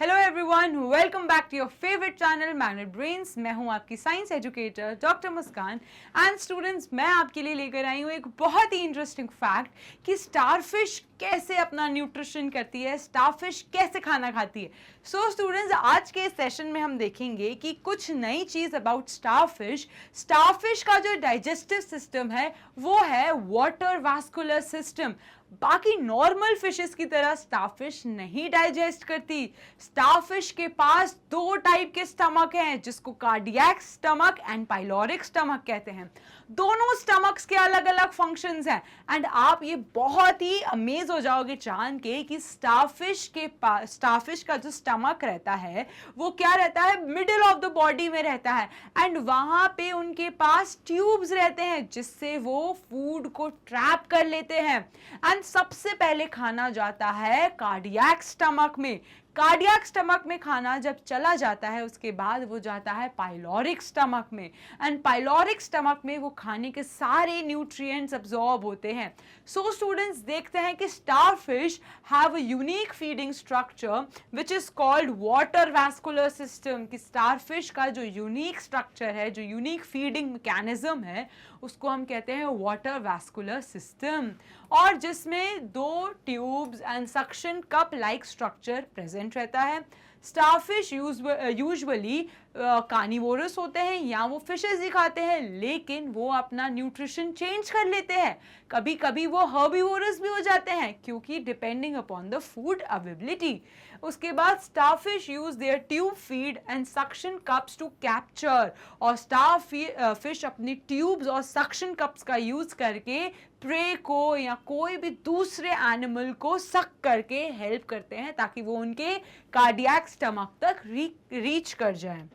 Hello everyone, welcome back to your favourite channel magnet brains. मैं हूं आपकी science educator doctor Muskan. And students, मैं आपके लिए लेकर आई हूं एक बहुत ही इंटरेस्टिंग फैक्ट कि स्टारफिश कैसे अपना न्यूट्रिशन करती है, स्टारफिश कैसे खाना खाती है। सो स्टूडेंट्स, आज के सेशन में हम देखेंगे कि कुछ नई चीज़ अबाउट स्टारफिश। स्टारफिश का जो डाइजेस्टिव सिस्टम है वो है वाटर वास्कुलर सिस्टम। बाकी नॉर्मल फिशेस की तरह स्टारफिश नहीं डाइजेस्ट करती। स्टारफिश के पास दो टाइप के स्टमक हैं, जिसको cardiac stomach and pyloric stomach कहते हैं। दोनों स्टमक्स के अलग अलग फंक्शंस हैं। एंड आप ये बहुत ही अमेज हो जाओगे जान के कि स्टारफिश का जो स्टमक रहता है वो क्या रहता है, मिडिल ऑफ द बॉडी में रहता है। एंड वहां पे उनके पास ट्यूब्स रहते हैं जिससे वो फूड को ट्रैप कर लेते हैं। एंड सबसे पहले खाना जाता है कार्डियक स्टमक में। कार्डियक स्टमक में खाना जब चला जाता है उसके बाद वो जाता है पाइलोरिक स्टमक में। एंड पाइलोरिक स्टमक में वो खाने के सारे न्यूट्रिएंट्स अब्सॉर्ब होते हैं। सो स्टूडेंट्स, देखते हैं कि starfish have a unique feeding structure which is called water vascular system. कि स्टारफिश का जो यूनिक स्ट्रक्चर है, जो यूनिक फीडिंग मैकेनिज्म है, उसको हम कहते हैं वाटर वास्कुलर सिस्टम, और जिसमें दो tubes and suction cup like structure present रहता है। स्टारफिश यूजुअली कार्निवोरस होते हैं या वो फिशेस ही खाते हैं, लेकिन वो अपना न्यूट्रिशन चेंज कर लेते हैं। कभी कभी वो हर्बीवोरस भी हो जाते हैं, क्योंकि depending upon the food availability. उसके बाद starfish use their tube feed and suction cups to capture, और स्टारफिश अपनी ट्यूब्स और सक्शन कप्स का यूज करके प्रे को या कोई भी दूसरे एनिमल को सक करके हेल्प करते हैं ताकि वो उनके कार्डियक स्टमक तक रीच कर जाए।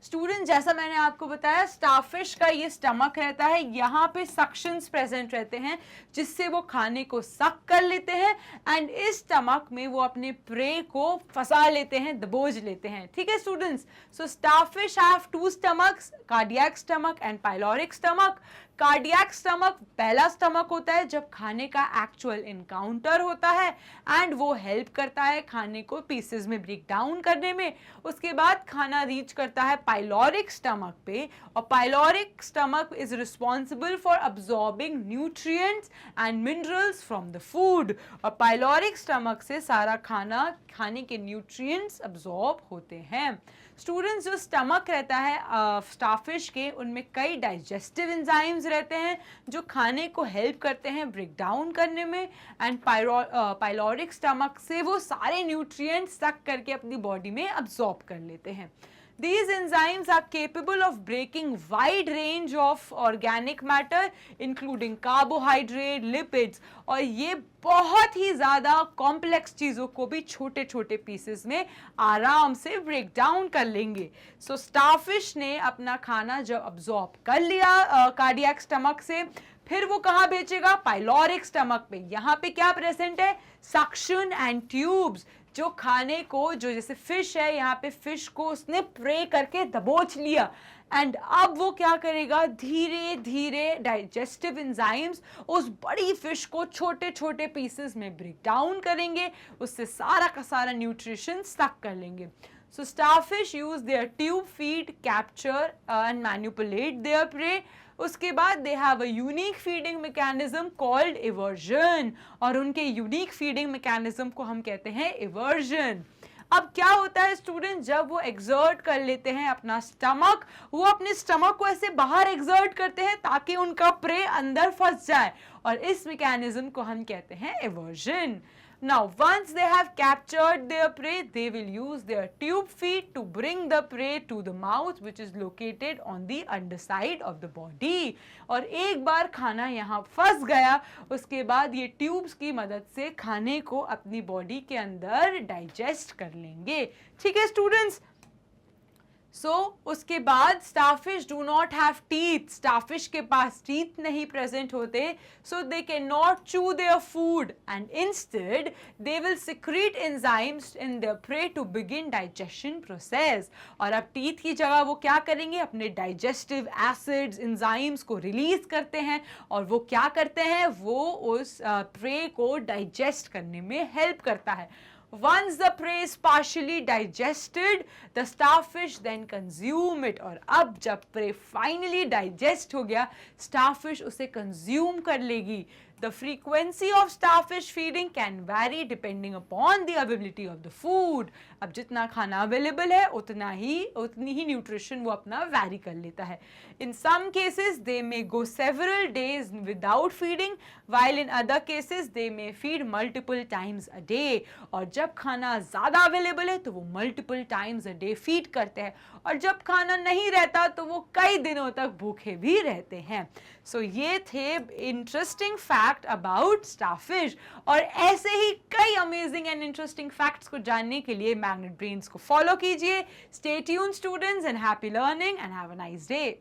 स्टूडेंट, जैसा मैंने आपको बताया, स्टारफिश का ये स्टमक रहता है, यहाँ पे सक्शंस प्रेजेंट रहते हैं जिससे वो खाने को सक कर लेते हैं। एंड इस स्टमक में वो अपने प्रे को फंसा लेते हैं, दबोच लेते हैं। ठीक है students, so starfish have two stomachs, cardiac stomach and pyloric stomach. Cardiac stomach पहला स्टमक होता है जब खाने का एक्चुअल इनकाउंटर होता है, एंड वो हेल्प करता है खाने को पीसेस में ब्रेक डाउन करने में। उसके बाद खाना रीच करता है पाइलोरिक स्टमक पे, और pyloric stomach is responsible for absorbing nutrients and minerals from the food. और पाइलोरिक स्टमक से सारा खाने के न्यूट्रिएंट्स अब्सॉर्ब होते हैं। स्टूडेंट्स, जो स्टमक रहता है स्टारफिश के, उनमें कई डाइजेस्टिव एंजाइम्स रहते हैं जो खाने को हेल्प करते हैं ब्रेक डाउन करने में। एंड पाइलोरिक स्टमक से वो सारे न्यूट्रिएंट्स सक करके अपनी बॉडी में अब्सॉर्ब कर लेते हैं। These enzymes are capable of breaking wide range of organic matter including carbohydrate, lipids, और ये बहुत ही ज़्यादा कॉम्प्लेक्स चीज़ों को भी छोटे छोटे पीसेस में आराम से ब्रेक डाउन कर लेंगे। सो स्टारफिश ने अपना खाना जब अब्सॉर्ब कर लिया कार्डियक स्टमक से, फिर वो कहाँ भेजेगा, पाइलोरिक स्टमक पे। यहाँ पे क्या प्रेजेंट है, सक्शन एंड ट्यूब्स, जो खाने को, जो जैसे फिश है, यहाँ पे फिश को उसने प्रे करके दबोच लिया। एंड अब वो क्या करेगा, धीरे धीरे डाइजेस्टिव एंजाइम्स उस बड़ी फिश को छोटे छोटे पीसेस में ब्रेक डाउन करेंगे, उससे सारा का सारा न्यूट्रिशन सक कर लेंगे। So starfish use their tube feed, capture and manipulate their prey. उसके बाद they have a unique feeding mechanism called eversion, और उनके unique feeding mechanism को हम कहते हैं eversion। अब क्या होता है स्टूडेंट, जब वो एक्सर्ट कर लेते हैं अपना स्टमक, वो अपने स्टमक को ऐसे बाहर एक्सर्ट करते हैं ताकि उनका प्रे अंदर फंस जाए, और इस मैकेनिज्म को हम कहते हैं aversion. Now, once they have captured their prey, they will use their tube feed to bring the prey to the mouth, which is located on the underside of the body. और एक बार खाना यहाँ फंस गया, उसके बाद ये ट्यूब्स की मदद से खाने को अपनी बॉडी के अंदर डाइजेस्ट कर लेंगे। ठीक है स्टूडेंट्स, उसके बाद starfish do not have teeth, starfish के पास टीथ नहीं प्रेजेंट होते, so they can not chew their food and instead they will secrete enzymes in their prey to begin digestion process. और अब टीथ की जगह वो क्या करेंगे, अपने डाइजेस्टिव एसिड्स, एंजाइम्स को रिलीज करते हैं, और वो क्या करते हैं, वो उस प्रे को डाइजेस्ट करने में हेल्प करता है। Once the prey is partially digested, the starfish then consume it. और अब जब prey finally digest हो गया, starfish उसे consume कर लेगी. The frequency of starfish feeding can vary depending upon the availability of the food. अब जितना खाना available है उतनी ही nutrition वो अपना vary कर लेता है. In some cases they may go several days without feeding, while in other cases they may feed multiple times a day. और जब खाना ज़्यादा available है तो वो multiple times a day feed करते हैं, और जब खाना नहीं रहता तो वो कई दिनों तक भूखे भी रहते हैं. So ये थे interesting fact about starfish. और ऐसे ही कई amazing and interesting facts को जानने के लिए Magnet Brains को follow कीजिए. Stay tuned students and happy learning and have a nice day.